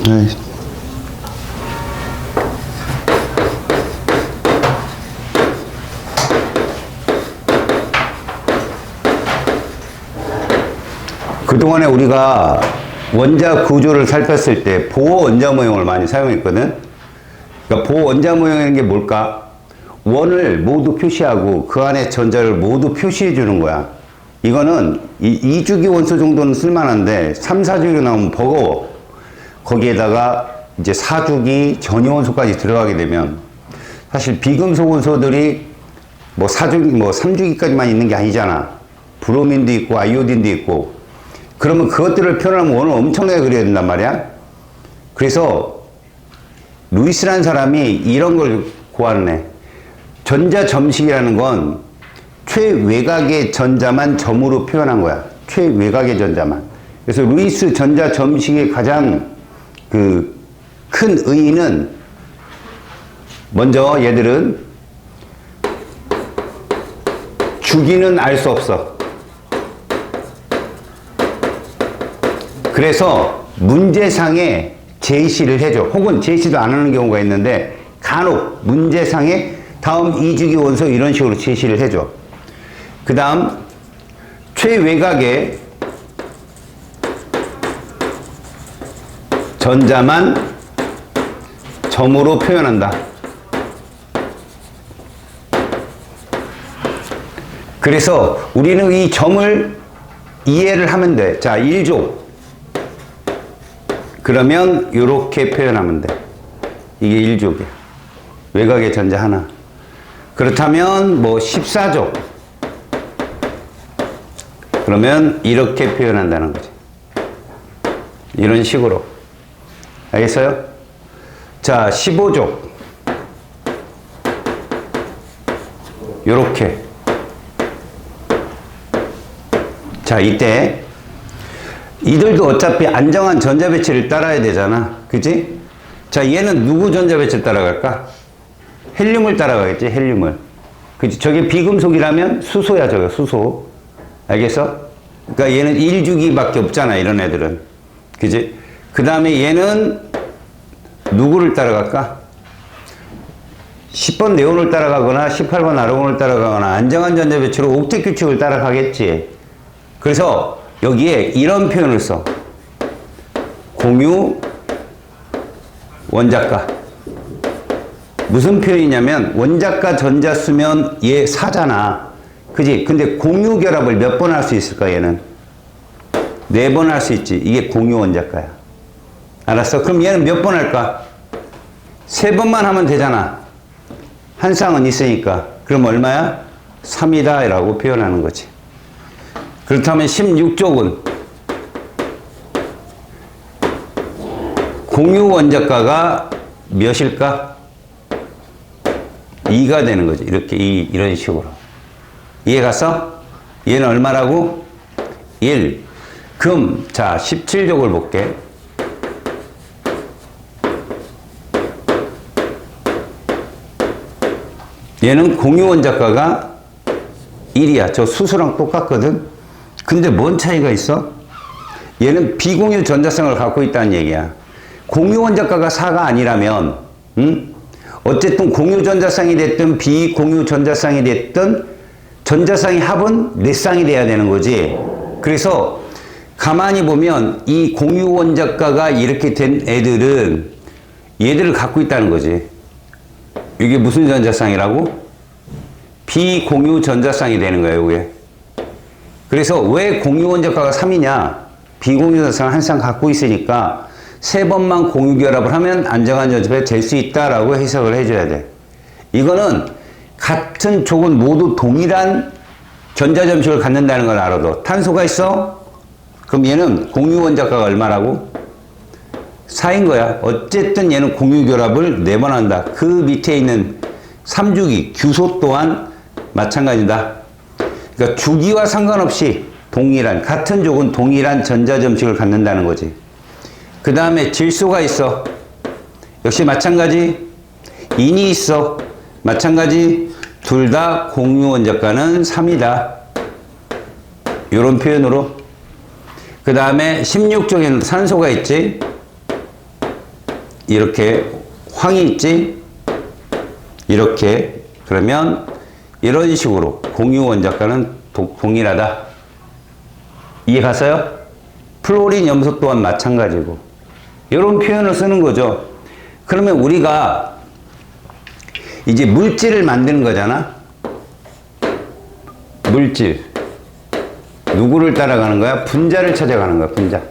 네. 그동안에 우리가 원자 구조를 살폈을 때 보호 원자 모형을 많이 사용했거든. 그러니까 보호 원자 모형이라는 게 뭘까? 원을 모두 표시하고 그 안에 전자를 모두 표시해 주는 거야. 이거는 2주기 원소 정도는 쓸만한데 3, 4주기 나오면 버거워. 거기에다가 이제 4주기 전유 원소까지 들어가게 되면 사실 비금속 원소들이 뭐 4주기, 뭐 3주기까지만 있는 게 아니잖아. 브로민도 있고 아이오딘도 있고. 그러면 그것들을 표현하면 원을 엄청나게 그려야 된단 말이야. 그래서 루이스라는 사람이 이런 걸 고안해. 전자 점식이라는 건 최외곽의 전자만 점으로 표현한 거야. 최외곽의 전자만. 그래서 루이스 전자 점식의 가장 그 큰 의의는 먼저 얘들은 주기는 알 수 없어. 그래서 문제상에 제시를 해줘. 혹은 제시도 안 하는 경우가 있는데 간혹 문제상에 다음 2주기 원소 이런 식으로 제시를 해줘. 그 다음 최외곽에 전자만 점으로 표현한다. 그래서 우리는 이 점을 이해를 하면 돼. 자, 1조. 그러면 이렇게 표현하면 돼. 이게 1족이야. 외곽의 전자 하나. 그렇다면 뭐 14족. 그러면 이렇게 표현한다는 거지. 이런 식으로. 알겠어요? 자, 15족. 요렇게. 자, 이때 이들도 어차피 안정한 전자 배치를 따라야 되잖아. 그치? 자, 얘는 누구 전자 배치를 따라갈까? 헬륨을 따라가겠지, 헬륨을. 그치? 저게 비금속이라면 수소야, 저거, 수소. 알겠어? 그러니까 얘는 1주기밖에 없잖아, 이런 애들은. 그치? 그 다음에 얘는 누구를 따라갈까? 10번 네온을 따라가거나 18번 아르곤을 따라가거나 안정한 전자 배치로 옥텟 규칙을 따라가겠지. 그래서 여기에 이런 표현을 써. 공유 원자가. 무슨 표현이냐면 원자가 전자 쓰면 얘 4잖아. 그지? 근데 공유 결합을 몇 번 할 수 있을까 얘는? 4번 할 수 있지. 이게 공유 원자가야. 알았어? 그럼 얘는 몇 번 할까? 3번만 하면 되잖아. 한 쌍은 있으니까. 그럼 얼마야? 3이다 라고 표현하는 거지. 그렇다면 16족은 공유 원자가가 몇일까? 2가 되는 거지. 이렇게 이런 식으로. 이해 갔어? 얘는 얼마라고? 1. 그럼 자 17족을 볼게. 얘는 공유 원자가가 1이야. 저 수소랑 똑같거든. 근데 뭔 차이가 있어? 얘는 비공유 전자성을 갖고 있다는 얘기야. 공유 원자가가 4가 아니라면 어쨌든 공유 전자쌍이 됐든 비공유 전자쌍이 됐든 전자쌍의 합은 4쌍이 돼야 되는 거지. 그래서 가만히 보면 이 공유 원자가가 이렇게 된 애들은 얘들을 갖고 있다는 거지. 이게 무슨 전자쌍이라고? 비공유 전자쌍이 되는 거예요, 이게. 그래서 왜 공유 원자가가 3이냐? 비공유 전자쌍을 한 쌍 갖고 있으니까 3번만 공유 결합을 하면 안정한 전자배가 될 수 있다라고 해석을 해줘야 돼. 이거는 같은 족은 모두 동일한 전자점식을 갖는다는 걸 알아도. 탄소가 있어? 그럼 얘는 공유 원자가가 얼마라고? 4인 거야. 어쨌든 얘는 공유 결합을 4번 한다. 그 밑에 있는 3주기, 규소 또한 마찬가지다. 그러니까 주기와 상관없이 동일한, 같은 족은 동일한 전자점식을 갖는다는 거지. 그 다음에 질소가 있어. 역시 마찬가지. 인이 있어. 마찬가지. 둘 다 공유 원자가는 3이다. 이런 표현으로. 그 다음에 16쪽에는 산소가 있지. 이렇게 황이 있지? 이렇게. 그러면 이런 식으로 공유 원자가는 동일하다. 이해 갔어요? 플로린 염소 또한 마찬가지고. 이런 표현을 쓰는 거죠. 그러면 우리가 이제 물질을 만드는 거잖아. 물질. 누구를 따라가는 거야? 분자를 찾아가는 거야, 분자.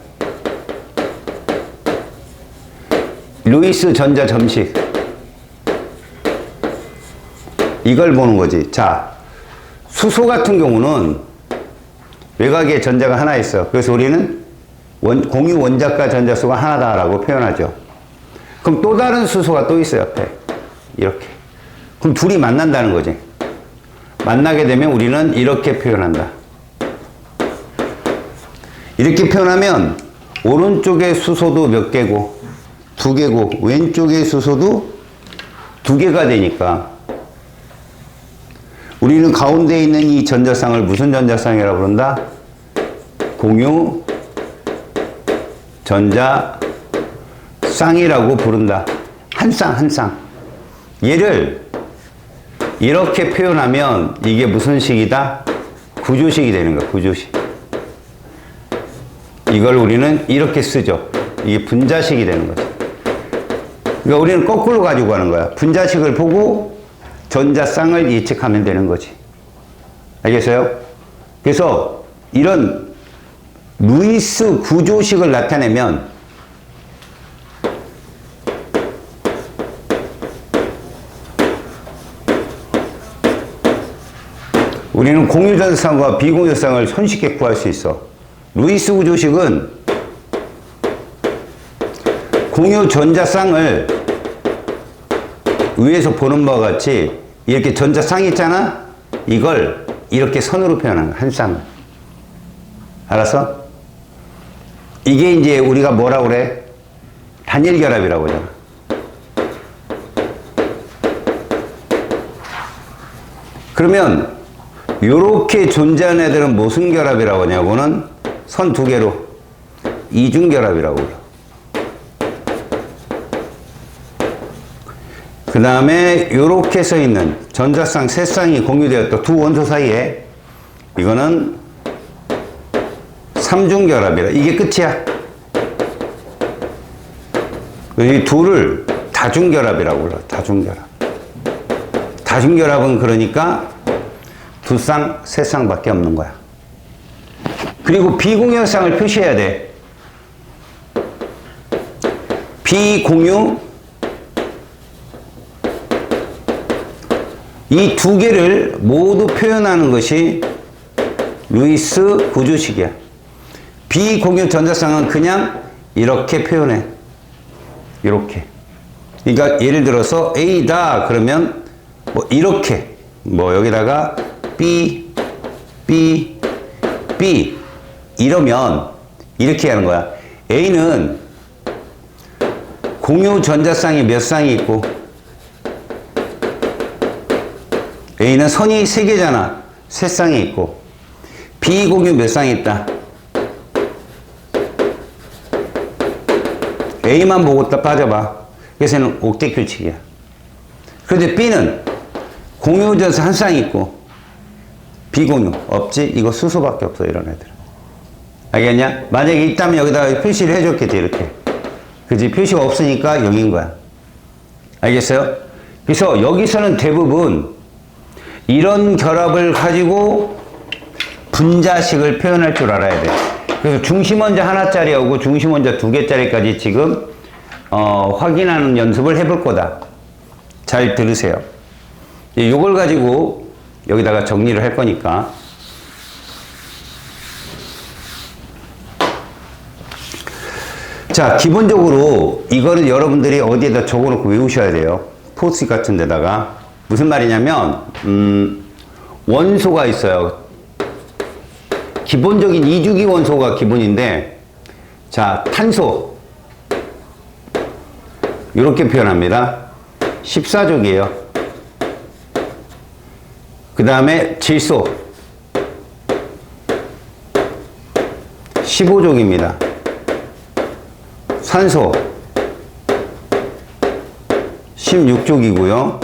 루이스 전자 점식. 이걸 보는 거지. 자, 수소 같은 경우는 외곽에 전자가 하나 있어. 그래서 우리는 공유 원자가 전자수가 하나다라고 표현하죠. 그럼 또 다른 수소가 또 있어, 옆에. 이렇게. 그럼 둘이 만난다는 거지. 만나게 되면 우리는 이렇게 표현한다. 이렇게 표현하면 오른쪽의 수소도 몇 개고? 2개고, 왼쪽의 수소도 2개가 되니까 우리는 가운데 있는 이 전자쌍을 무슨 전자쌍이라고 부른다? 공유 전자쌍이라고 부른다. 한 쌍, 한 쌍. 얘를 이렇게 표현하면 이게 무슨 식이다? 구조식이 되는 거야, 구조식. 이걸 우리는 이렇게 쓰죠. 이게 분자식이 되는 거죠. 그러니까 우리는 거꾸로 가지고 가는 거야. 분자식을 보고 전자쌍을 예측하면 되는 거지. 알겠어요? 그래서 이런 루이스 구조식을 나타내면 우리는 공유전자쌍과 비공유전자쌍을 손쉽게 구할 수 있어. 루이스 구조식은 공유전자쌍을 위에서 보는 바와 같이 이렇게 전자쌍이 있잖아? 이걸 이렇게 선으로 표현하는 거야, 한 쌍을. 알았어? 이게 이제 우리가 뭐라고 그래? 단일결합이라고 하잖아. 그러면 요렇게 존재하는 애들은 무슨 결합이라고 하냐고는 선 2개로 이중결합이라고 그래. 그 다음에 요렇게 써 있는 전자쌍 3쌍이 공유되었다. 두 원소 사이에 이거는 삼중결합이라. 이게 끝이야. 이 둘을 다중결합이라고 불러. 다중결합. 다중결합은 그러니까 2쌍, 3쌍밖에 없는 거야. 그리고 비공유쌍을 표시해야 돼. 비공유 이 2개를 모두 표현하는 것이 루이스 구조식이야. 비공유 전자쌍은 그냥 이렇게 표현해. 이렇게. 그러니까 예를 들어서 A다 그러면 뭐 이렇게 뭐 여기다가 B, B, B 이러면 이렇게 하는 거야. A는 공유 전자쌍이 몇 쌍이 있고 A는 선이 3개잖아. 3쌍이 있고 비공유 몇 쌍이 있다. A만 보고 딱 빠져봐. 그래서 얘는 옥텟 규칙이야. 그런데 B는 공유 전자 한 쌍이 있고 비공유 없지? 이거 수소밖에 없어, 이런 애들. 알겠냐? 만약에 있다면 여기다가 표시를 해줬겠지, 이렇게. 그지? 표시가 없으니까 0인 거야. 알겠어요? 그래서 여기서는 대부분 이런 결합을 가지고 분자식을 표현할 줄 알아야 돼. 그래서 중심원자 하나짜리하고 중심원자 2개짜리까지 지금 확인하는 연습을 해볼 거다. 잘 들으세요. 이걸 가지고 여기다가 정리를 할 거니까. 자, 기본적으로 이거는 여러분들이 어디에다 적어놓고 외우셔야 돼요. 포스트잇 같은 데다가. 무슨 말이냐면 원소가 있어요. 기본적인 이주기 원소가 기본인데, 자, 탄소 이렇게 표현합니다. 14족이에요. 그 다음에 질소 15족입니다. 산소 16족이고요.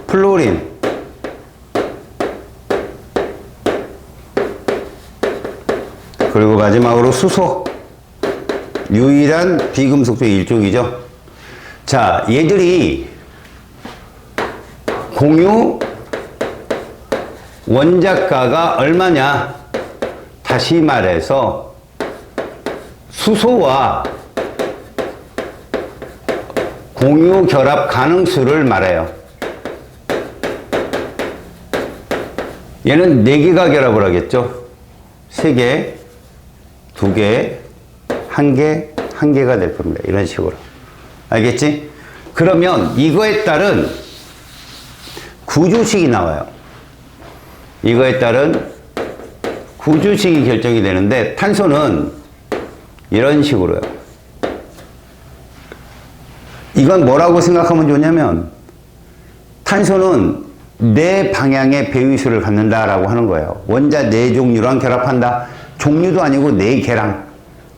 플로린 그리고 마지막으로 수소 유일한 비금속도 일족이죠. 자, 얘들이 공유 원자가가 얼마냐? 다시 말해서 수소와 공유 결합 가능수를 말해요. 얘는 4개가 결합을 하겠죠. 3개, 2개, 1개, 1개가 될 겁니다. 이런 식으로. 알겠지? 그러면 이거에 따른 구조식이 나와요. 이거에 따른 구조식이 결정이 되는데 탄소는 이런 식으로요. 이건 뭐라고 생각하면 좋냐면 탄소는 4방향의 배위수를 갖는다라고 하는 거예요. 원자 4종류랑 결합한다. 종류도 아니고 4개랑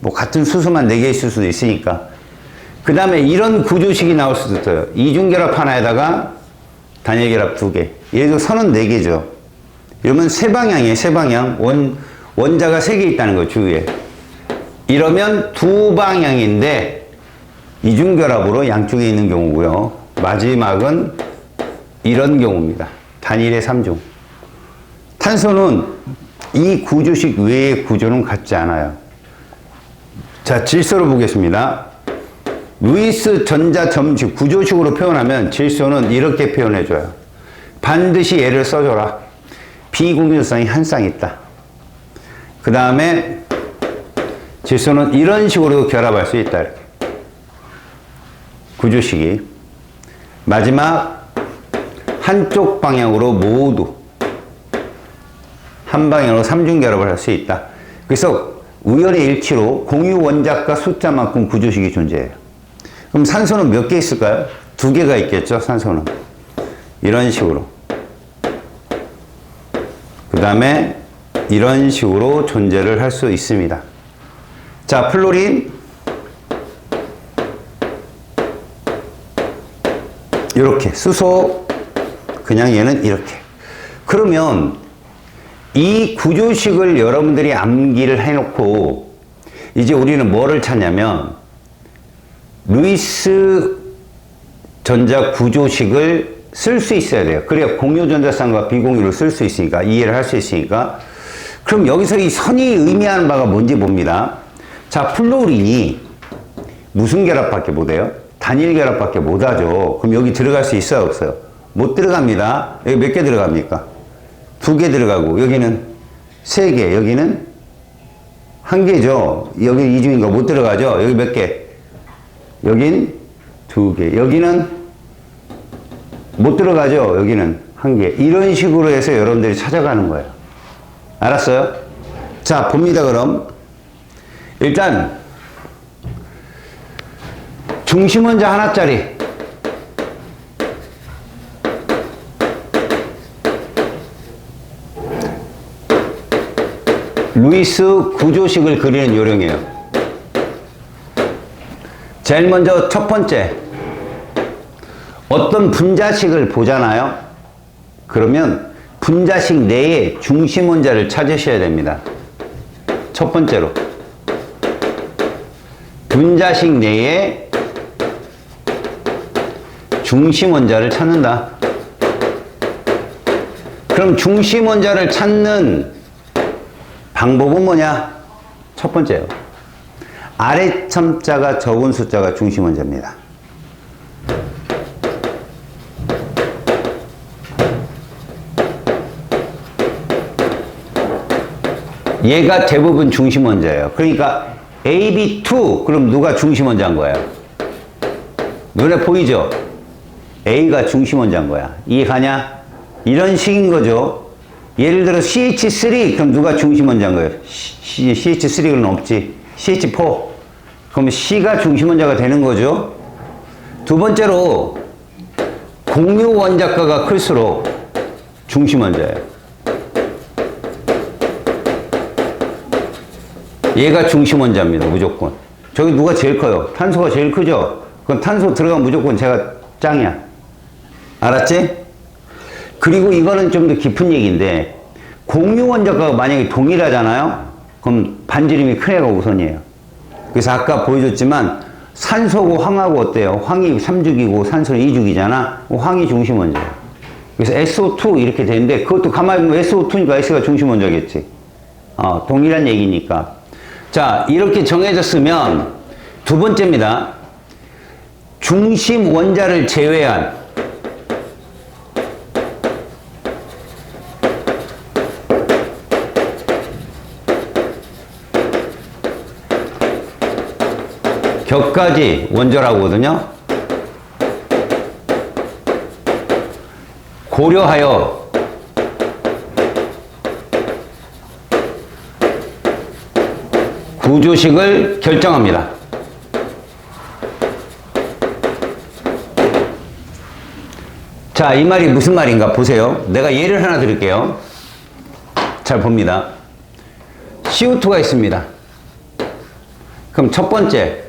뭐 같은 수소만 4개 있을 수도 있으니까. 그 다음에 이런 구조식이 나올 수도 있어요. 이중결합 하나에다가 단일결합 2개. 예를 들어 선은 4개죠. 이러면 3방향이에요. 3방향. 원자가 3개 있다는 거 주위에. 이러면 2방향인데 이중결합으로 양쪽에 있는 경우고요. 마지막은 이런 경우입니다. 단일의 3종. 탄소는 이 구조식 외의 구조는 같지 않아요. 자, 질소로 보겠습니다. 루이스 전자 점식 구조식으로 표현하면 질소는 이렇게 표현해줘요. 반드시 얘를 써줘라. 비공유성이 한 쌍 있다. 그 다음에 질소는 이런 식으로 결합할 수 있다. 이렇게. 구조식이. 마지막 한쪽 방향으로 모두 한 방향으로 3중 결합을 할 수 있다. 그래서 우연의 일치로 공유 원자가 숫자만큼 구조식이 존재해요. 그럼 산소는 몇 개 있을까요? 2개가 있겠죠, 산소는. 이런 식으로. 그 다음에 이런 식으로 존재를 할 수 있습니다. 자, 플로린. 이렇게. 수소. 그냥 얘는 이렇게. 그러면 이 구조식을 여러분들이 암기를 해놓고 이제 우리는 뭐를 찾냐면 루이스 전자 구조식을 쓸 수 있어야 돼요. 그래야 공유 전자쌍과 비공유를 쓸 수 있으니까, 이해를 할 수 있으니까. 그럼 여기서 이 선이 의미하는 바가 뭔지 봅니다. 자, 플로린이 무슨 결합밖에 못해요? 단일 결합밖에 못하죠. 그럼 여기 들어갈 수 있어요, 없어요? 못 들어갑니다. 여기 몇 개 들어갑니까? 2개 들어가고, 여기는 3개, 여기는 1개죠. 여기 이중인 거 못 들어가죠. 여기 몇 개? 여긴 2개. 여기는 못 들어가죠. 여기는 1개. 이런 식으로 해서 여러분들이 찾아가는 거예요. 알았어요? 자, 봅니다, 그럼. 일단, 중심 원자 하나짜리. 루이스 구조식을 그리는 요령이에요. 제일 먼저 첫 번째, 어떤 분자식을 보잖아요. 그러면 분자식 내에 중심 원자를 찾으셔야 됩니다. 첫 번째로. 분자식 내에 중심 원자를 찾는다. 그럼 중심 원자를 찾는 방법은 뭐냐? 첫 번째요. 아래 첨자가 적은 숫자가 중심 원자입니다. 얘가 대부분 중심 원자예요. 그러니까 AB2 그럼 누가 중심 원자인 거예요? 눈에 보이죠? A가 중심 원자인 거야. 이해가냐? 이런 식인 거죠. 예를 들어 CH3 그럼 누가 중심 원자인 거예요? CH3는 없지. CH4 그럼 C가 중심 원자가 되는 거죠. 두 번째로 공유 원자가가 클수록 중심 원자예요. 얘가 중심 원자입니다. 무조건. 저기 누가 제일 커요? 탄소가 제일 크죠? 그럼 탄소 들어가면 무조건 제가 짱이야. 알았지? 그리고 이거는 좀 더 깊은 얘기인데, 공유 원자가가 만약에 동일하잖아요? 그럼 반지름이 큰 애가 우선이에요. 그래서 아까 보여줬지만, 산소고 황하고 어때요? 황이 3죽이고 산소는 2죽이잖아? 황이 중심 원자예요. 그래서 SO2 이렇게 되는데, 그것도 가만히 보면 SO2니까 S가 중심 원자겠지. 동일한 얘기니까. 자, 이렇게 정해졌으면, 두 번째입니다. 중심 원자를 제외한 격가지 원자라고 하거든요. 고려하여 구조식을 결정합니다. 자, 이 말이 무슨 말인가 보세요. 내가 예를 하나 드릴게요. 잘 봅니다. CO2가 있습니다. 그럼 첫 번째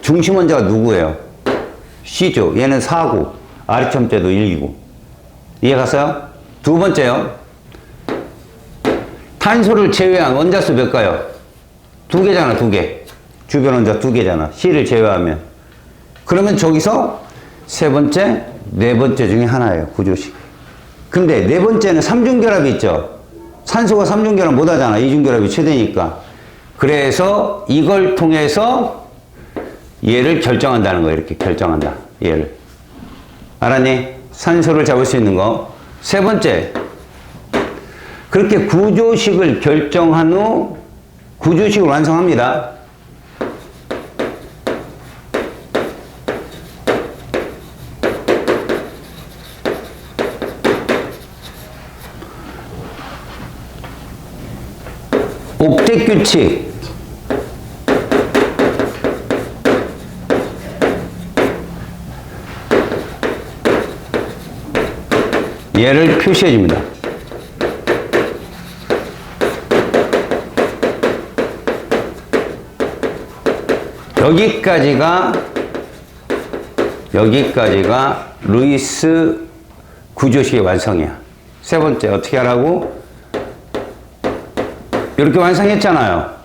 중심 원자가 누구예요? C죠. 얘는 4고 아래첨자도 1이고. 이해 갔어요? 두 번째요. 탄소를 제외한 원자수 몇 가요? 2개잖아, 2개. 주변 원자 2개잖아. C를 제외하면. 그러면 저기서 세 번째, 네 번째 중에 하나예요. 구조식. 근데 네 번째는 삼중결합이 있죠. 산소가 삼중결합 못 하잖아. 이중결합이 최대니까. 그래서 이걸 통해서 얘를 결정한다는 거예요. 이렇게 결정한다. 얘를. 알았니? 산소를 잡을 수 있는 거. 세 번째. 그렇게 구조식을 결정한 후 구조식을 완성합니다. 옥텟 규칙. 얘를 표시해 줍니다. 여기까지가 루이스 구조식의 완성이야. 세 번째 어떻게 하라고? 이렇게 완성했잖아요.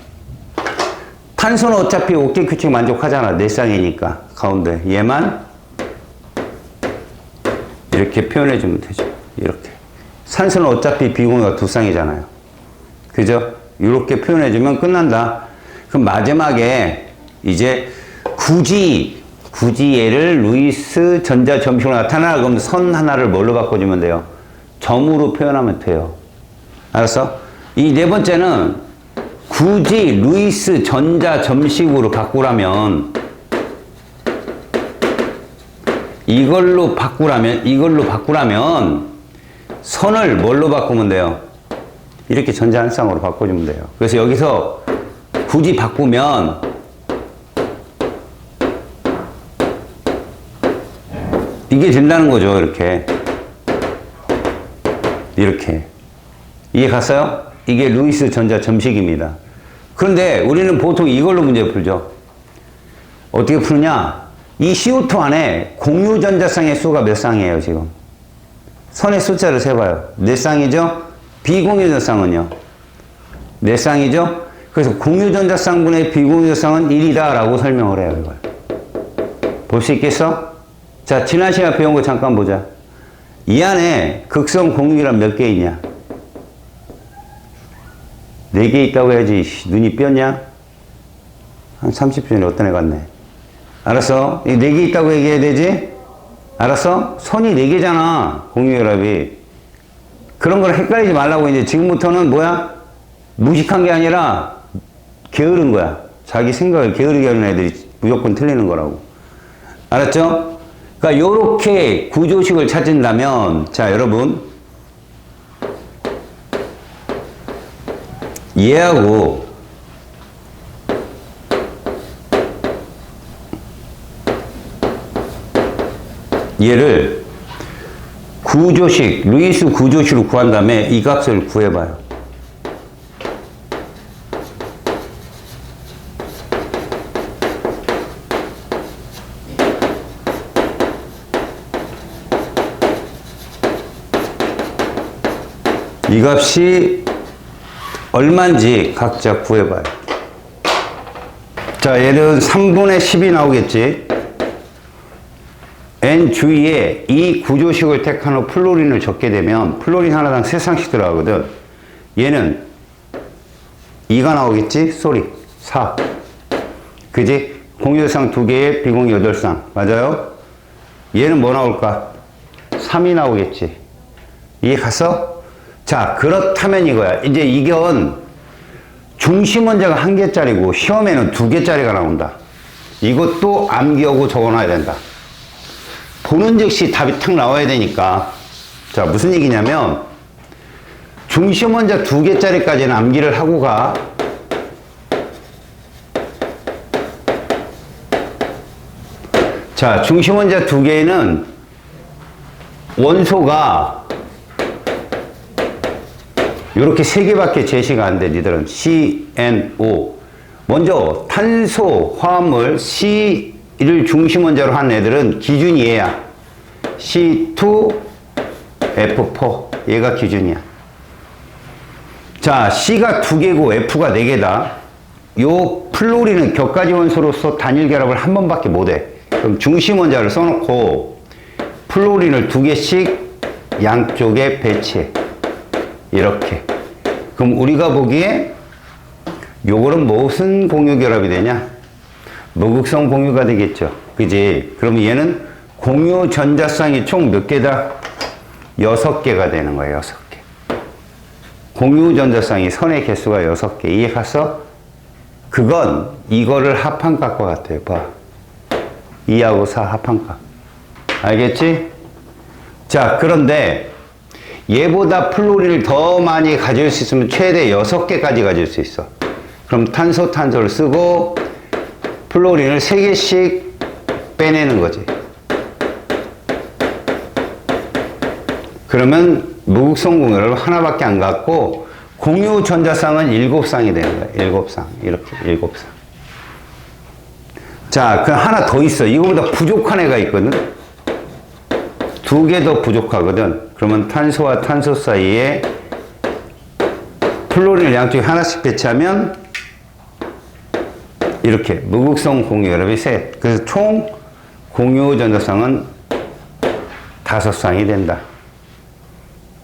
탄소는 어차피 옥텟 규칙 만족하잖아. 네 쌍이니까 가운데 얘만 이렇게 표현해 주면 되죠. 이렇게. 산소는 어차피 비공유가 2쌍이잖아요. 그죠? 이렇게 표현해 주면 끝난다. 그럼 마지막에 이제 굳이 얘를 루이스 전자 점식으로 나타나라 그러면 선 하나를 뭘로 바꿔주면 돼요? 점으로 표현하면 돼요. 알았어? 이 네 번째는 굳이 루이스 전자 점식으로 바꾸라면 이걸로 바꾸라면 선을 뭘로 바꾸면 돼요? 이렇게 전자 한 쌍으로 바꿔주면 돼요. 그래서 여기서 굳이 바꾸면 이게 된다는 거죠. 이렇게 이해 갔어요? 이게 루이스 전자 점식입니다. 그런데 우리는 보통 이걸로 문제 풀죠. 어떻게 푸느냐? 이 CO2 안에 공유 전자쌍의 수가 몇 쌍이에요, 지금? 선의 숫자를 세봐요. 네 쌍이죠? 비공유 전자쌍은요? 네 쌍이죠? 그래서 공유 전자쌍분의 비공유 전자쌍은 1이다 라고 설명을 해요, 이걸. 볼 수 있겠어? 자, 지난 시간에 배운 거 잠깐 보자. 이 안에 극성 공유기란 몇 개 있냐? 4개 있다고 해야지. 눈이 뼈냐? 한 30분 전에 어떤 애 같네. 알았어? 이 4개 있다고 얘기해야 되지? 알았어? 선이 4개잖아. 공유결합이. 그런 걸 헷갈리지 말라고 이제 지금부터는 뭐야? 무식한 게 아니라 게으른 거야. 자기 생각을 게으르게 하는 애들이 무조건 틀리는 거라고. 알았죠? 그러니까 요렇게 구조식을 찾는다면 자, 여러분 얘하고 얘를 구조식, 루이스 구조식으로 구한 다음에 이 값을 구해봐요. 이 값이 얼마인지 각자 구해봐요. 자, 얘는 3분의 10이 나오겠지. N 주위에 이 구조식을 택한 후 플로린을 적게 되면 플로린 하나당 3쌍씩 들어가거든. 얘는 2가 나오겠지? 쏘리 4. 그지? 공유상 2개에 비공유 8쌍. 맞아요? 얘는 뭐 나올까? 3이 나오겠지. 이해 갔어? 자, 그렇다면 이거야. 이제 이건 중심 원자가 1개짜리고 시험에는 2개짜리가 나온다. 이것도 암기하고 적어놔야 된다. 보는 즉시 답이 탁 나와야 되니까. 자, 무슨 얘기냐면 중심 원자 2개짜리까지는 암기를 하고 가. 자, 중심 원자 2개에는 원소가 이렇게 3개밖에 제시가 안 돼. 니들은 CNO. 먼저 탄소 화합물 C를 중심 원자로 한 애들은 기준이 얘야. C2F4. 얘가 기준이야. 자, C가 2개고 F가 4개다. 요 플로린은 격가지 원소로서 단일 결합을 한 번밖에 못 해. 그럼 중심 원자를 써놓고 플로린을 2개씩 양쪽에 배치해. 이렇게. 그럼 우리가 보기에 요거는 무슨 공유 결합이 되냐? 무극성 공유가 되겠죠. 그지? 그럼 얘는 공유 전자쌍이 총 몇 개다? 6개가 되는 거예요. 6개. 공유 전자쌍이 선의 개수가 6개. 이해 갔어? 그건 이거를 합한 값과 같아요. 봐. 2하고 4 합한 값. 알겠지? 자, 그런데 얘보다 플로린을 더 많이 가질 수 있으면 최대 6개까지 가질 수 있어. 그럼 탄소를 쓰고 플로린을 3개씩 빼내는 거지. 그러면 무극성 공유를 하나밖에 안 갖고 공유 전자쌍은 7쌍이 되는 거야. 7쌍. 이렇게 7쌍. 자, 그 하나 더 있어. 이거보다 부족한 애가 있거든. 2개 더 부족하거든. 그러면 탄소와 탄소 사이에 플로린을 양쪽에 하나씩 배치하면 이렇게 무극성 공유 결합이 셋. 그래서 총 공유 전자쌍은 5쌍이 된다.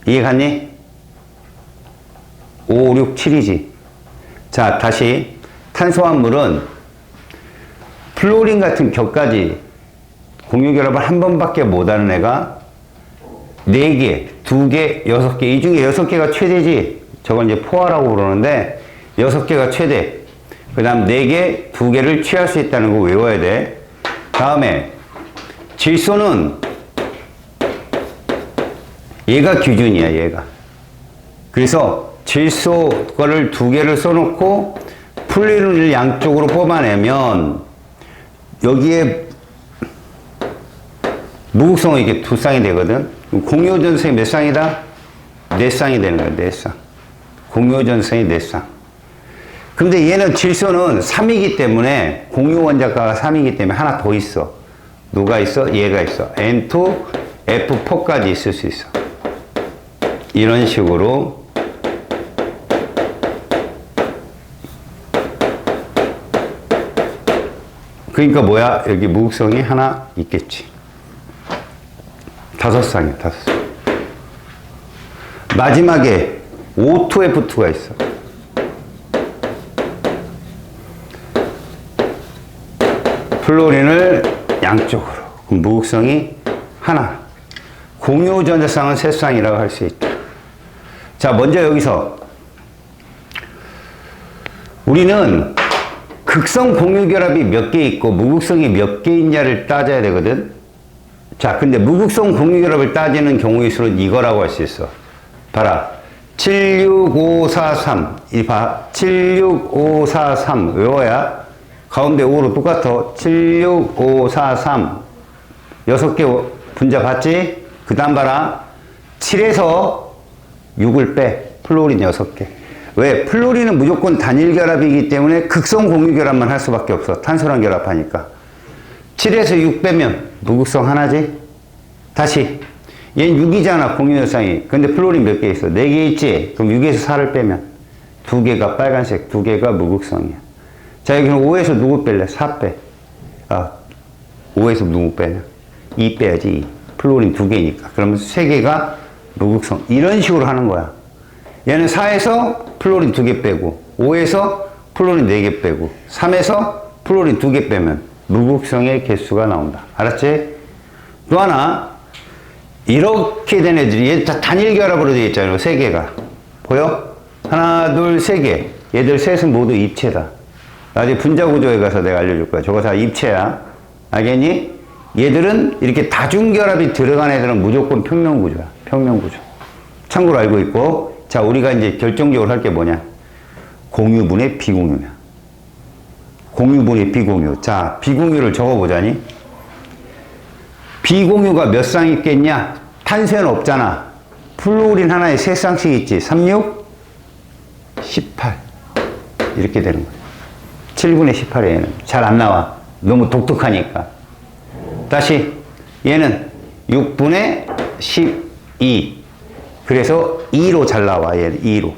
이해 갔니? 5, 6, 7이지. 자, 다시 탄소화물은 플로린 같은 격까지 공유 결합을 한 번밖에 못하는 애가 4개, 2개, 6개. 이 중에 6개가 최대지. 저건 이제 포화라고 부르는데 6개가 최대. 그 다음 4개, 2개를 취할 수 있다는 거 외워야 돼. 다음에 질소는 얘가 기준이야. 얘가. 그래서 질소 거를 2개를 써놓고 플로린을 양쪽으로 뽑아내면 여기에 무극성은 이렇게 2쌍이 되거든. 공유 전성이 몇 쌍이다? 4쌍이 되는 거야. 4쌍. 공유 전성이 4쌍. 근데 얘는 질소는 3이기 때문에 공유 원자가가 3이기 때문에 하나 더 있어. 누가 있어? 얘가 있어. N2, F4까지 있을 수 있어. 이런 식으로 그러니까 뭐야? 여기 무극성이 하나 있겠지. 5쌍이야, 5쌍. 마지막에 O2F2가 있어. 플로린을 양쪽으로. 그럼 무극성이 하나. 공유 전자쌍은 3쌍이라고 할 수 있다. 자, 먼저 여기서 우리는 극성 공유 결합이 몇 개 있고 무극성이 몇 개있냐를 따져야 되거든. 자, 근데 무극성 공유 결합을 따지는 경우의 수는 이거라고 할 수 있어. 봐라. 76543. 이 봐. 76543. 외워야 가운데 5로 똑같아. 76543. 6개 분자 봤지? 그 다음 봐라. 7에서 6을 빼. 플로린 6개. 왜? 플로린은 무조건 단일 결합이기 때문에 극성 공유 결합만 할 수밖에 없어. 탄소랑 결합하니까. 7에서 6 빼면 무극성 하나지? 다시 얘는 6이잖아, 공유혈상이. 근데 플로린 몇 개 있어? 4개 있지? 그럼 6에서 4를 빼면 2개가 빨간색, 2개가 무극성이야. 자, 여기는 5에서 누구 뺄래? 4 빼. 5에서 누구 빼냐? 2 빼야지, 2. 플로린 2개니까. 그러면 3개가 무극성. 이런 식으로 하는 거야. 얘는 4에서 플로린 2개 빼고, 5에서 플로린 4개 빼고, 3에서 플로린 2개 빼면 무극성의 개수가 나온다. 알았지? 또 하나, 이렇게 된 애들이, 얘 다 단일 결합으로 되어 있잖아요. 3개가. 보여? 하나, 둘, 3개. 얘들 셋은 모두 입체다. 나중에 분자구조에 가서 내가 알려줄 거야. 저거 다 입체야. 알겠니? 얘들은 이렇게 다중결합이 들어간 애들은 무조건 평면구조야. 평면구조. 참고로 알고 있고. 자, 우리가 이제 결정적으로 할 게 뭐냐? 공유분의 비공유야. 공유분의 비공유. 자, 비공유를 적어보자니? 비공유가 몇 쌍 있겠냐? 탄소에는 없잖아. 플로린 하나에 3쌍씩 있지. 3, 6, 18. 이렇게 되는 거야. 7분의 18에 얘는. 잘 안 나와. 너무 독특하니까. 다시, 얘는 6분의 12. 그래서 2로 잘 나와. 얘는 2로.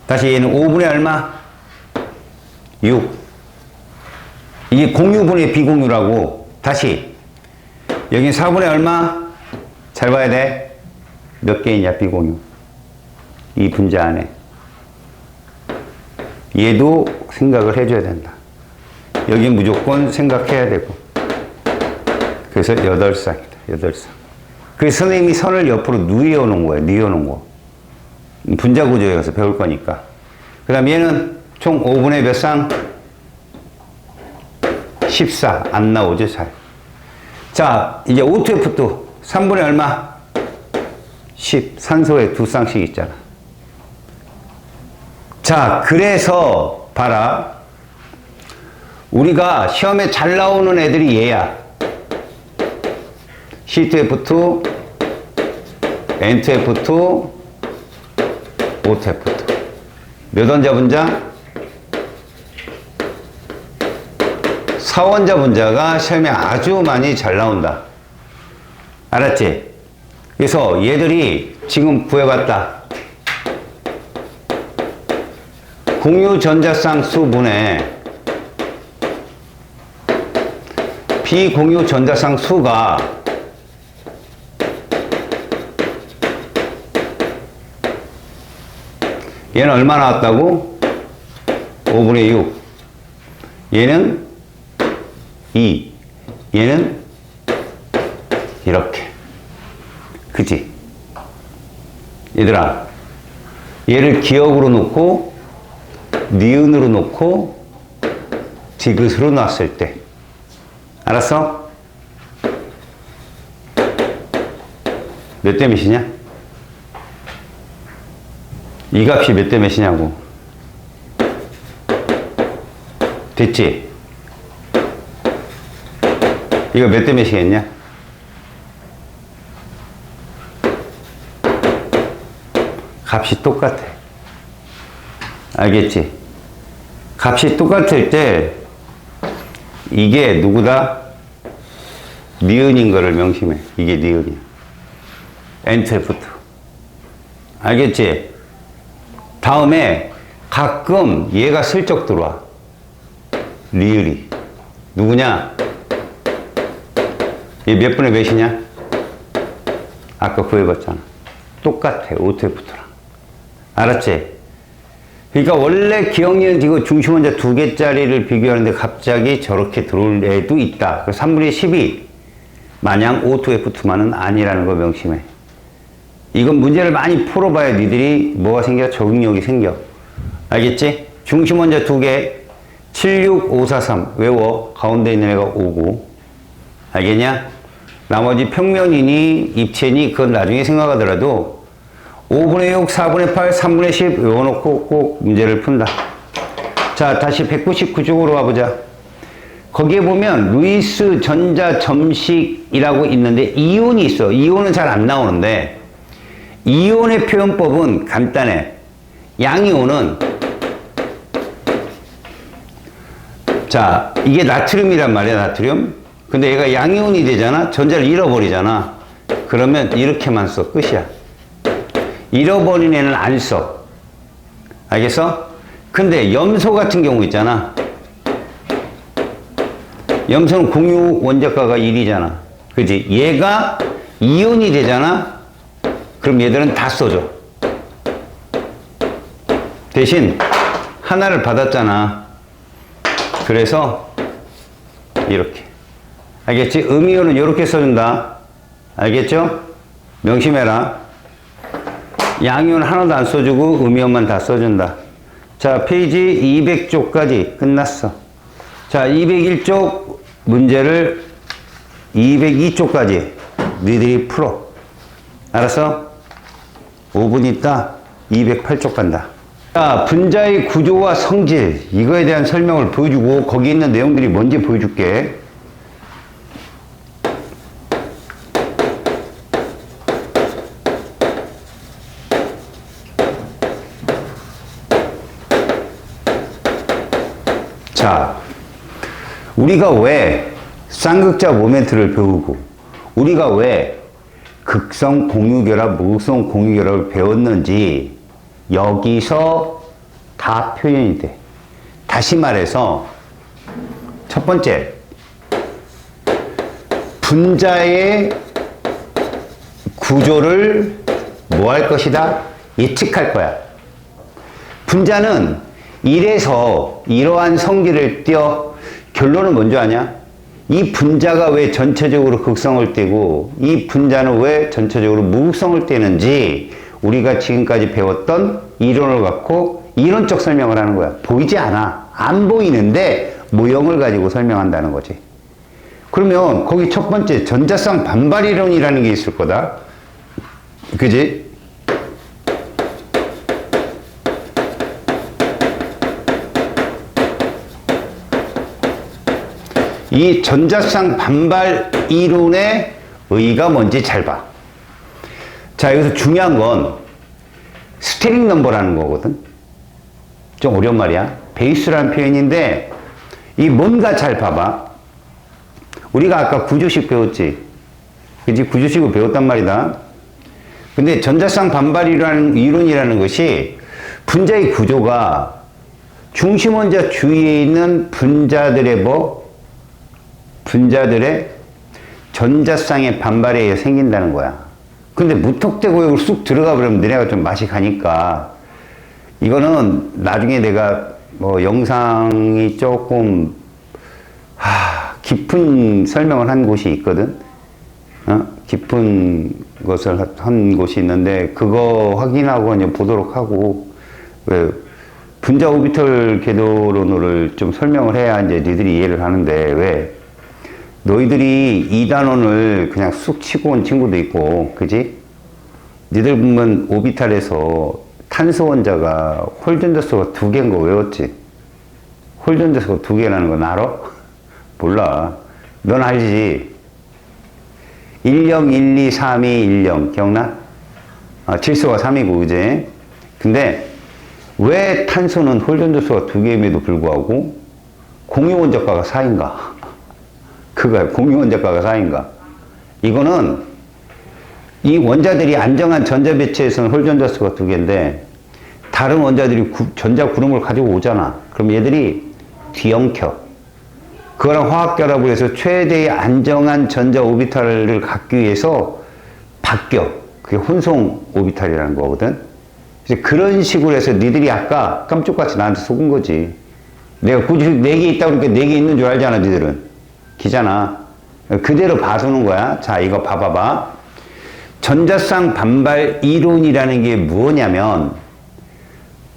다시 얘는 5분의 얼마? 6. 이게 공유분의 비공유라고. 다시. 여긴 4분의 얼마? 잘 봐야 돼. 몇 개 있냐, 비공유. 이 분자 안에. 얘도 생각을 해줘야 된다. 여기 무조건 생각해야 되고. 그래서 8쌍이다. 8쌍. 그래서 선생님이 선을 옆으로 누이어 놓은 거예요. 누이어 놓은 거. 분자 구조에 가서 배울 거니까. 그 다음 얘는 총 5분의 몇 쌍? 14. 안 나오죠, 잘. 자, 이제 O2F2. 3분의 얼마? 10. 산소에 2쌍씩 있잖아. 자, 그래서 봐라. 우리가 시험에 잘 나오는 애들이 얘야. C2F2, N2F2, O2F2. 몇 원자 분자? 4원자 분자가 시험에 아주 많이 잘 나온다. 알았지? 그래서 얘들이 지금 구해봤다. 공유 전자쌍 수분에 비공유 전자쌍 수가 얘는 얼마 나왔다고? 5분의 6. 얘는 2. 얘는 이렇게. 그치? 얘들아, 얘를 기억으로 놓고 니은으로 놓고 디귿으로 놨을 때 알았어? 몇 대 몇이냐? 이 값이 몇 대 몇이냐고. 됐지? 이거 몇 대 몇이겠냐? 값이 똑같아. 알겠지? 값이 똑같을 때 이게 누구다? 니은인 거를 명심해. 이게 니은이야. N2F2. 알겠지? 다음에 가끔 얘가 슬쩍 들어와. 리을이. 누구냐? 얘 몇 분의 몇이냐? 아까 구해봤잖아. 똑같아. O2F2랑. 알았지? 그러니까 원래 기억니은 지금 중심원자 2개짜리를 비교하는데 갑자기 저렇게 들어올 애도 있다. 그 3분의 10이 마냥 O2F2만은 아니라는 거 명심해. 이건 문제를 많이 풀어봐야 니들이 뭐가 생겨? 적응력이 생겨. 알겠지? 중심원자 2개 76543 외워. 가운데 있는 애가 59. 알겠냐? 나머지 평면이니 입체니 그건 나중에 생각하더라도 5분의 6, 4분의 8, 3분의 10 외워놓고 꼭 문제를 푼다. 자, 다시 199쪽으로 와보자. 거기에 보면 루이스 전자 점식이라고 있는데 이온이 있어. 이온은 잘 안 나오는데 이온의 표현법은 간단해. 양이온은 자, 이게 나트륨이란 말이야. 나트륨. 근데 얘가 양이온이 되잖아. 전자를 잃어버리잖아. 그러면 이렇게만 써. 끝이야. 잃어버린 애는 안 써. 알겠어? 근데 염소 같은 경우 있잖아. 염소는 공유 원자가가 1이잖아. 그지? 얘가 이온이 되잖아? 그럼 얘들은 다 써줘. 대신 하나를 받았잖아. 그래서 이렇게. 알겠지? 음이온은 이렇게 써준다. 알겠죠? 명심해라. 양이온 하나도 안 써주고 음이온만 다 써준다. 자, 페이지 200쪽까지 끝났어. 자, 201쪽 문제를 202쪽까지 니들이 풀어. 알았어? 5분 있다 208쪽 간다. 자, 분자의 구조와 성질, 이거에 대한 설명을 보여주고 거기 있는 내용들이 뭔지 보여줄게. 자, 우리가 왜 쌍극자 모멘트를 배우고 우리가 왜 극성 공유결합, 무극성 공유결합을 배웠는지 여기서 다 표현이 돼. 다시 말해서 첫 번째, 분자의 구조를 뭐 할 것이다? 예측할 거야. 분자는 이래서 이러한 성질을 띄어 결론은 뭔지 아냐? 이 분자가 왜 전체적으로 극성을 띠고 이 분자는 왜 전체적으로 무극성을 띠는지 우리가 지금까지 배웠던 이론을 갖고 이론적 설명을 하는 거야. 보이지 않아. 안 보이는데 모형을 가지고 설명한다는 거지. 그러면 거기 첫 번째 전자쌍 반발 이론이라는 게 있을 거다. 그지? 이 전자쌍 반발 이론의 의의가 뭔지 잘 봐. 자, 여기서 중요한 건 스테링 넘버라는 거거든. 좀 어려운 말이야. 베이스라는 표현인데 이 뭔가 잘 봐봐. 우리가 아까 구조식 배웠지. 그치? 구조식을 배웠단 말이다. 근데 전자쌍 반발 이론이라는 것이 분자의 구조가 중심 원자 주위에 있는 분자들의 분자들의 전자쌍의 반발에 의해 생긴다는 거야. 근데 무턱대고 여기 쑥 들어가 버리면 너네가 좀 맛이 가니까 이거는 나중에 내가 뭐 영상이 조금 깊은 설명을 한 곳이 있거든. 깊은 것을 한 곳이 있는데 그거 확인하고 이제 보도록 하고, 왜 분자 오비털 궤도론을 좀 설명을 해야 이제 니들이 이해를 하는데, 왜 너희들이 2단원을 그냥 쑥 치고 온 친구도 있고, 그지? 니들 보면 오비탈에서 탄소 원자가 홀 전자수가 2개인 거 외웠지? 홀 전자수가 2개라는 건 알아? 몰라. 넌 알지? 10, 1, 2, 3, 2, 10 기억나? 질소가 3이고, 그지? 근데 왜 탄소는 홀 전자수가 2개임에도 불구하고 공유 원자가가 4인가? 그거야. 공유 원자가가 4인가? 이거는 이 원자들이 안정한 전자 배치에서는 홀 전자수가 2개인데 다른 원자들이 전자 구름을 가지고 오잖아. 그럼 얘들이 뒤엉켜. 그거랑 화학결합을 해서 최대의 안정한 전자 오비탈을 갖기 위해서 바뀌어. 그게 혼성 오비탈이라는 거거든. 그래서 그런 식으로 해서 니들이 아까 깜짝같이 나한테 속은 거지. 내가 굳이 4개 있다고 그러니까 4개 있는 줄 알잖아, 니들은. 기잖아. 그대로 봐주는 거야. 자, 이거 봐봐봐. 전자쌍 반발 이론이라는 게 뭐냐면,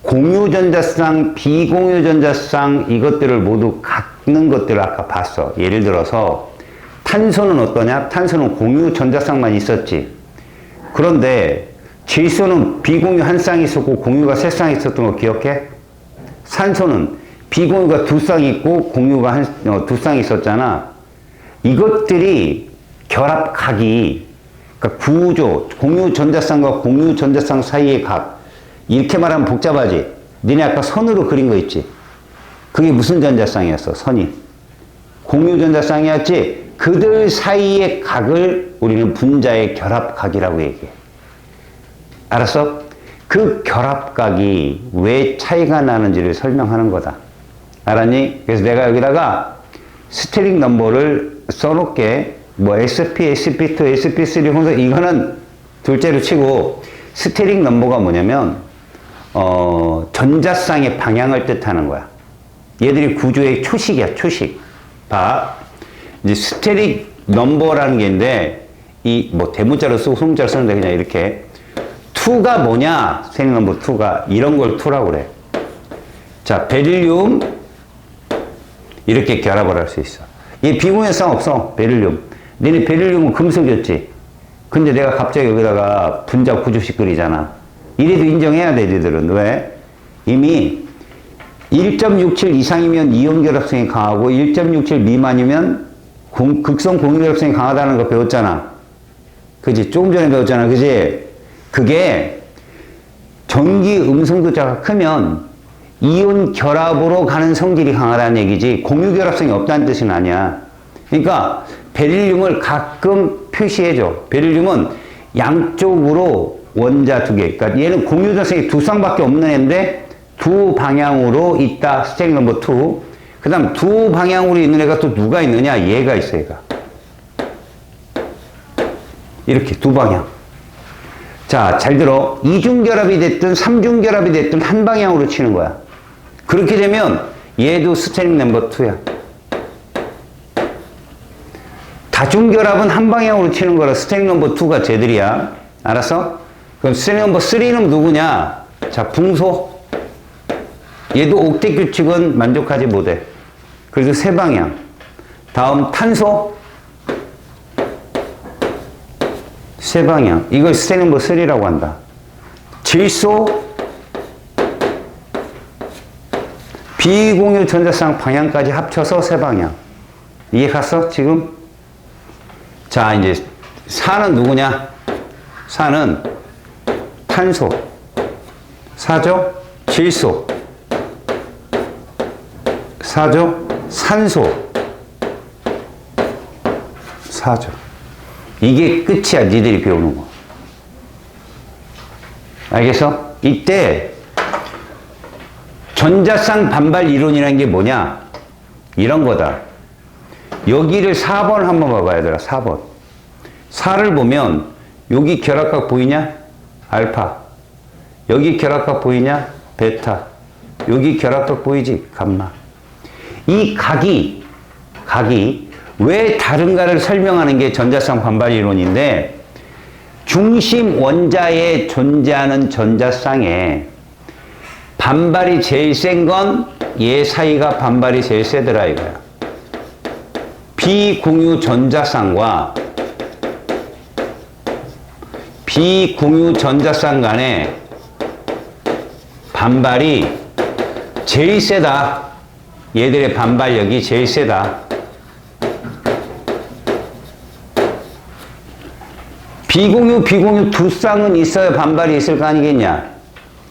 공유 전자쌍, 비공유 전자쌍 이것들을 모두 갖는 것들을 아까 봤어. 예를 들어서 탄소는 어떠냐? 탄소는 공유 전자쌍만 있었지. 그런데 질소는 비공유 한 쌍이 있었고 공유가 3쌍 있었던 거 기억해? 산소는 비공유가 2쌍 있고 공유가 2쌍 있었잖아. 이것들이 결합각이, 그러니까 구조, 공유 전자쌍과 공유 전자쌍 사이의 각, 이렇게 말하면 복잡하지. 니네 아까 선으로 그린 거 있지. 그게 무슨 전자쌍이었어? 선이 공유 전자쌍이었지. 그들 사이의 각을 우리는 분자의 결합각이라고 얘기해. 알았어? 그 결합각이 왜 차이가 나는지를 설명하는 거다. 알았니? 그래서 내가 여기다가 스테링 넘버를 써놓게. 뭐 SP, SP2, SP3 혼자 이거는 둘째로 치고 스테링 넘버가 뭐냐면 전자쌍의 방향을 뜻하는 거야. 얘들이 구조의 초식이야, 초식. 봐. 이제 스테링 넘버라는 게 있는데 이 뭐 대문자로 쓰고 소문자로 쓰는데 그냥 이렇게 2가 뭐냐? 스테링 넘버 2가 이런 걸 2라고 그래. 자, 베릴륨 이렇게 결합을 할 수 있어. 얘 비공유성 없어. 베릴륨. 너네 베릴륨은 금속이었지. 근데 내가 갑자기 여기다가 분자 구조식 그리잖아. 이래도 인정해야 돼, 얘들은. 왜? 이미 1.67 이상이면 이온 결합성이 강하고 1.67 미만이면 극성 공유 결합성이 강하다는 거 배웠잖아. 그지? 조금 전에 배웠잖아. 그지? 그게 전기 음성도자가 크면 이온 결합으로 가는 성질이 강하다는 얘기지 공유 결합성이 없다는 뜻은 아니야. 그러니까 베릴륨을 가끔 표시해줘. 베릴륨은 양쪽으로 원자 두 개. 그러니까 얘는 공유 결합성이 두 쌍밖에 없는 애인데 두 방향으로 있다. 스테링 넘버 2. 그 다음 두 방향으로 있는 애가 또 누가 있느냐? 얘가 있어, 얘가. 이렇게 두 방향. 자, 잘 들어. 이중결합이 됐든 삼중결합이 됐든 한 방향으로 치는 거야. 그렇게 되면 얘도 스테링 넘버 2야. 다중결합은 한 방향으로 치는 거라 스테링 넘버 2가 쟤들이야. 알았어? 그럼 스테링 넘버 3는 누구냐? 자, 붕소. 얘도 옥텟 규칙은 만족하지 못해. 그래서 세 방향. 다음 탄소. 세 방향. 이걸 스테링 넘버 3라고 한다. 질소. 비공유 전자쌍 방향까지 합쳐서 세 방향. 이해 갔어? 지금? 자, 이제 사는 누구냐? 사는 탄소. 사죠? 질소. 사죠? 산소. 사죠. 이게 끝이야, 니들이 배우는 거. 알겠어? 이때 전자쌍 반발 이론이라는 게 뭐냐? 이런 거다. 여기를 4번 한번 봐봐, 얘들아. 4번. 4를 보면 여기 결합각 보이냐? 알파. 여기 결합각 보이냐? 베타. 여기 결합각 보이지? 감마. 이 각이 왜 다른가를 설명하는 게 전자쌍 반발 이론인데 중심 원자에 존재하는 전자쌍에 반발이 제일 센 건 얘 사이가 반발이 제일 세더라 이거야. 비공유 전자쌍과 비공유 전자쌍 간에 반발이 제일 세다. 얘들의 반발력이 제일 세다. 비공유 두 쌍은 있어야 반발이 있을 거 아니겠냐?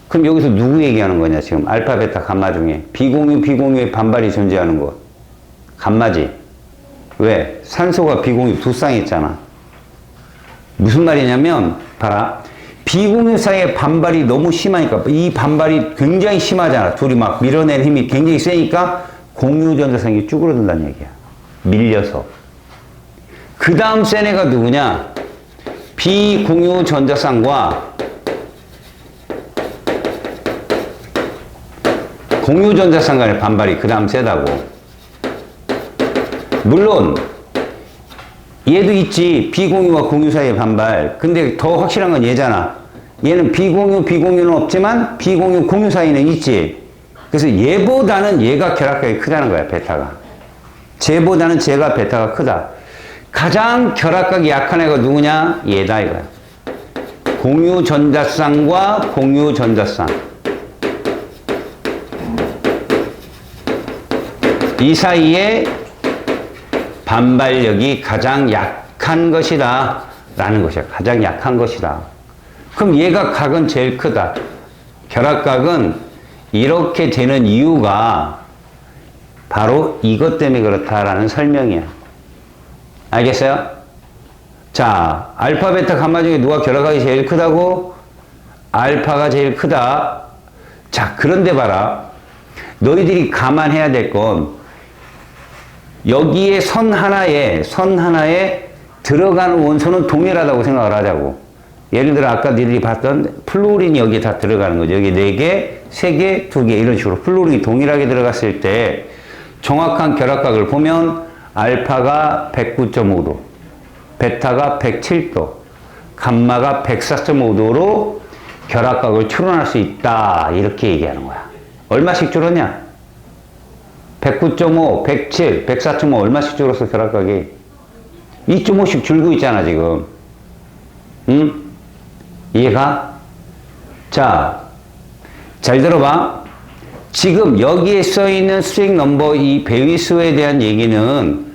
그럼 여기서 누구 얘기하는 거냐, 지금? 알파, 베타, 감마 중에. 비공유에 반발이 존재하는 거. 감마지. 왜? 산소가 비공유 두 쌍 있잖아. 무슨 말이냐면, 봐라. 비공유 사이에 반발이 너무 심하니까, 이 반발이 굉장히 심하잖아. 둘이 막 밀어내는 힘이 굉장히 세니까, 공유 전자쌍이 쭈그러든다는 얘기야. 밀려서. 그 다음 센 애가 누구냐? 비공유 전자쌍과 공유 전자쌍 간의 반발이 그 다음 세다고. 물론 얘도 있지. 비공유와 공유 사이의 반발. 근데 더 확실한 건 얘잖아. 얘는 비공유는 없지만 비공유 공유 사이는 있지. 그래서 얘보다는 얘가 결합각이 크다는 거야, 베타가. 쟤보다는 쟤가 베타가 크다. 가장 결합각이 약한 애가 누구냐? 얘다 이거야. 공유 전자쌍과 공유 전자쌍. 이 사이에 반발력이 가장 약한 것이다 라는 것이야. 가장 약한 것이다. 그럼 얘가 각은 제일 크다. 결합각은 이렇게 되는 이유가 바로 이것 때문에 그렇다라는 설명이야. 알겠어요? 자, 알파, 베타, 감마 중에 누가 결합각이 제일 크다고? 알파가 제일 크다. 자, 그런데 봐라. 너희들이 감안해야 될 건 여기에 선 하나에 들어가는 원소는 동일하다고 생각을 하자고. 예를 들어 아까 너희들이 봤던 플루린이 여기에 다 들어가는 거죠. 여기 4개, 3개, 2개 이런 식으로 플루린이 동일하게 들어갔을 때 정확한 결합각을 보면 알파가 109.5도, 베타가 107도, 감마가 104.5도로 결합각을 추론할 수 있다. 이렇게 얘기하는 거야. 얼마씩 줄었냐? 109.5, 107, 104.5 얼마씩 줄었어 결합각이? 2.5씩 줄고 있잖아 지금. 응? 이해가? 자, 잘 들어봐. 지금 여기에 써있는 스트링 넘버 이 배위수에 대한 얘기는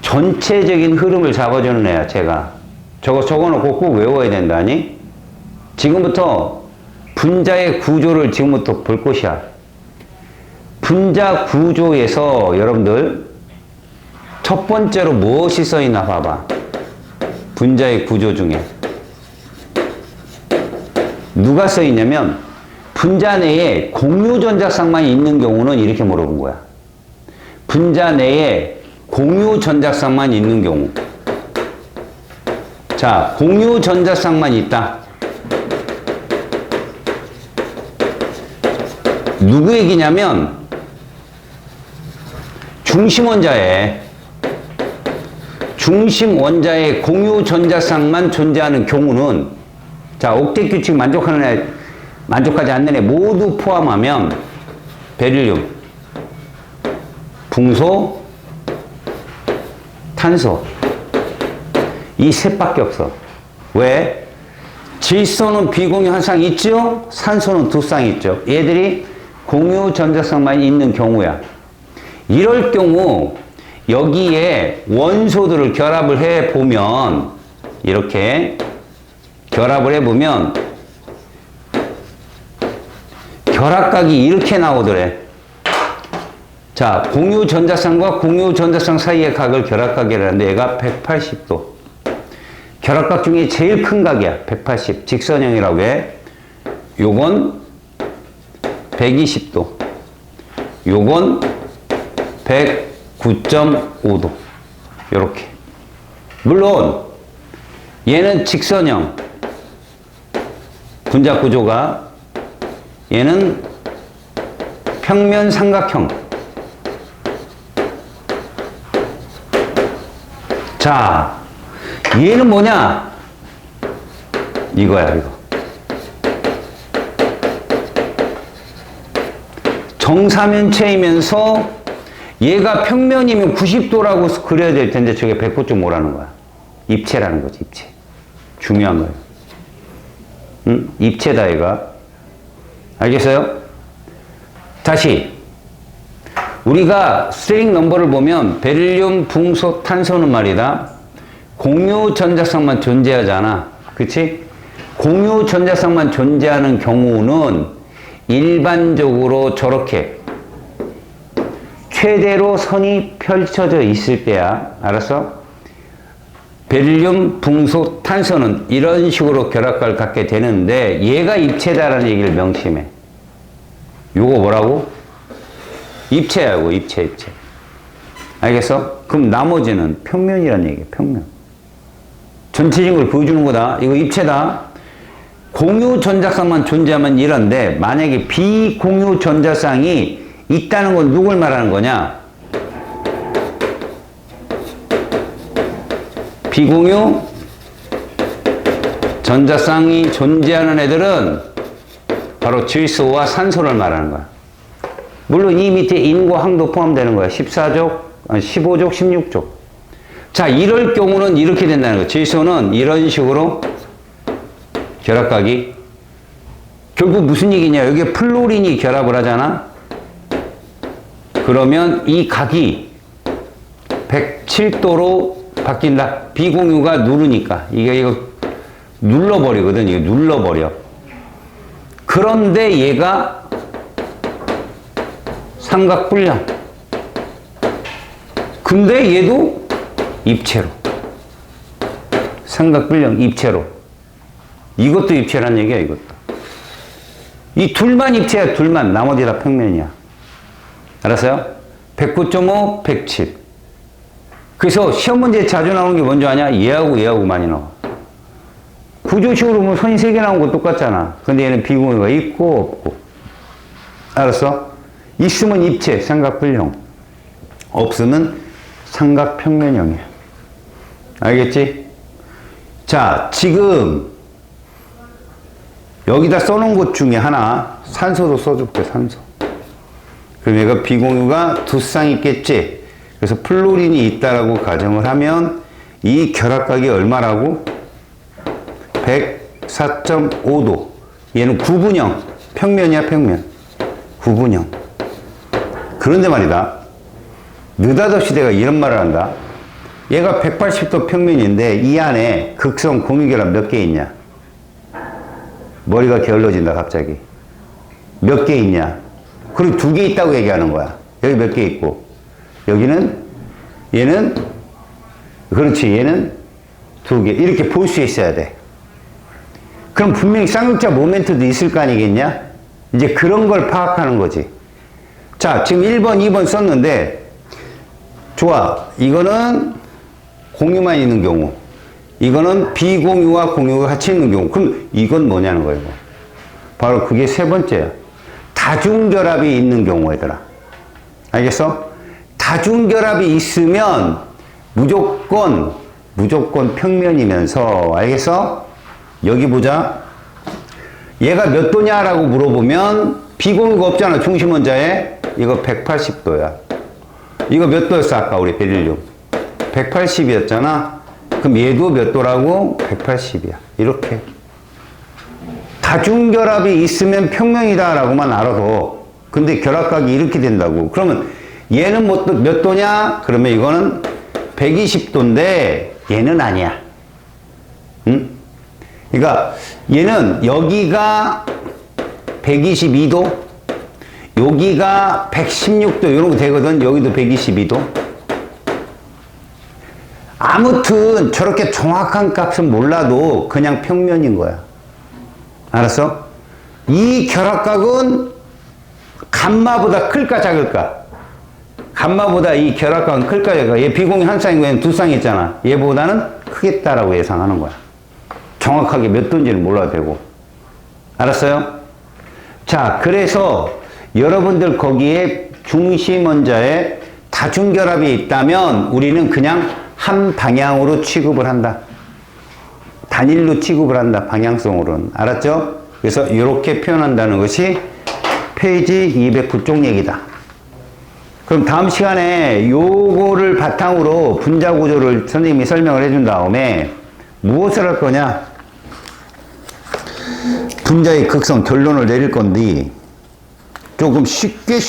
전체적인 흐름을 잡아주는 애야 제가. 저거 적어놓고 꼭 외워야 된다니? 지금부터 분자의 구조를 지금부터 볼 것이야. 분자 구조에서 여러분들 첫 번째로 무엇이 써있나 봐봐. 분자의 구조 중에 누가 써있냐면 분자 내에 공유 전자쌍만 있는 경우는 이렇게 물어본 거야. 분자 내에 공유 전자쌍만 있는 경우. 자, 공유 전자쌍만 있다. 누구 얘기냐면 중심 원자에 공유 전자쌍만 존재하는 경우는, 자, 옥텟 규칙 만족하지 않는 애 모두 포함하면 베릴륨, 붕소, 탄소 이 셋밖에 없어. 왜? 질소는 비공유 한 쌍 있죠? 산소는 2쌍 있죠. 얘들이 공유 전자쌍만 있는 경우야. 이럴 경우 여기에 원소들을 결합을 해보면, 이렇게 결합을 해보면 결합각이 이렇게 나오더래. 자, 공유 전자쌍과 공유 전자쌍 사이의 각을 결합각이라는데 얘가 180도. 결합각 중에 제일 큰 각이야. 180. 직선형이라고 해. 요건 120도. 요건 109.5도. 요렇게. 물론 얘는 직선형. 분자 구조가. 얘는 평면 삼각형. 자, 얘는 뭐냐? 이거야, 이거. 정사면체이면서 얘가 평면이면 90도라고 그려야 될 텐데 저게 109.5라는 거야. 입체라는 거지, 입체. 중요한 거예요. 응? 입체다, 얘가. 알겠어요? 다시. 우리가 스트링 넘버를 보면 베릴륨, 붕소, 탄소는 말이다. 공유 전자쌍만 존재하잖아. 그치? 공유 전자쌍만 존재하는 경우는 일반적으로 저렇게 최대로 선이 펼쳐져 있을 때야. 알았어? 베릴륨, 붕소, 탄소는 이런 식으로 결합각을 갖게 되는데 얘가 입체다라는 얘기를 명심해. 요거 뭐라고? 입체야, 이거. 입체. 알겠어? 그럼 나머지는 평면이라는 얘기야, 평면. 전체적인 걸 보여주는 거다. 이거 입체다. 공유 전자쌍만 존재하면 이런데 만약에 비공유 전자쌍이 있다는 건 누굴 말하는 거냐? 비공유 전자쌍이 존재하는 애들은 바로 질소와 산소를 말하는 거야. 물론 이 밑에 인과 항도 포함되는 거야. 14족, 15족, 16족. 자, 이럴 경우는 이렇게 된다는 거야. 질소는 이런 식으로 결합각이. 결국 무슨 얘기냐? 여기에 플루린이 결합을 하잖아? 그러면 이 각이 107도로 바뀐다. 비공유가 누르니까. 이거 눌러버리거든. 이거 눌러버려. 그런데 얘가 삼각불량. 근데 얘도 입체로. 삼각불령 입체로. 이것도 입체란 얘기야, 이것도. 이 둘만 입체야, 둘만. 나머지 다 평면이야. 알았어요? 109.5, 107. 그래서 시험 문제에 자주 나오는 게 뭔지 아냐? 얘하고 많이 나와. 구조식으로 보면 선이 3개 나온 거 똑같잖아. 근데 얘는 비공유가 있고 없고. 알았어? 있으면 입체, 삼각불형. 없으면 삼각평면형이야. 알겠지? 자, 지금 여기다 써놓은 것 중에 하나 산소도 써줄게, 산소. 그럼 얘가 비공유가 두 쌍 있겠지? 그래서 플로린이 있다라고 가정을 하면 이 결합각이 얼마라고? 104.5도. 얘는 구분형. 평면이야, 평면. 구분형. 그런데 말이다. 느닷없이 내가 이런 말을 한다. 얘가 180도 평면인데 이 안에 극성 공유결합 몇 개 있냐? 머리가 게을러진다, 갑자기. 몇 개 있냐? 그리고 2개 있다고 얘기하는 거야. 여기 몇 개 있고. 여기는, 얘는, 그렇지, 얘는 2개. 이렇게 볼 수 있어야 돼. 그럼 분명히 쌍극자 모멘트도 있을 거 아니겠냐? 이제 그런 걸 파악하는 거지. 자, 지금 1번, 2번 썼는데, 좋아. 이거는 공유만 있는 경우. 이거는 비공유와 공유가 같이 있는 경우. 그럼 이건 뭐냐는 거예요. 바로 그게 세 번째야. 다중결합이 있는 경우, 얘들아. 알겠어? 다중결합이 있으면 무조건 평면이면서, 알겠어? 여기 보자. 얘가 몇 도냐라고 물어보면 비공유가 없잖아, 중심원자에. 이거 180도야. 이거 몇 도였어, 아까 우리 베릴륨? 180이었잖아. 그럼 얘도 몇 도라고? 180이야. 이렇게. 다중결합이 있으면 평면이다라고만 알아도. 근데 결합각이 이렇게 된다고. 그러면 얘는 몇 도냐? 그러면 이거는 120도인데 얘는 아니야. 응? 그러니까 얘는 여기가 122도, 여기가 116도 이런 거 되거든. 여기도 122도. 아무튼 저렇게 정확한 값은 몰라도 그냥 평면인 거야. 알았어? 이 결합각은 감마보다 클까 작을까? 감마보다 이 결합각은 클까 작을까? 얘 비공유 한 쌍이고 얘는 두 쌍 있잖아. 얘보다는 크겠다라고 예상하는 거야. 정확하게 몇 도인지는 몰라도 되고. 알았어요? 자, 그래서 여러분들 거기에 중심원자에 다중결합이 있다면 우리는 그냥 한 방향으로 취급을 한다. 단일로 취급을 한다. 방향성으로는. 알았죠? 그래서 이렇게 표현한다는 것이 페이지 209쪽 얘기다. 그럼 다음 시간에 요거를 바탕으로 분자 구조를 선생님이 설명을 해준 다음에 무엇을 할 거냐? 분자의 극성 결론을 내릴 건데 조금 쉽게 할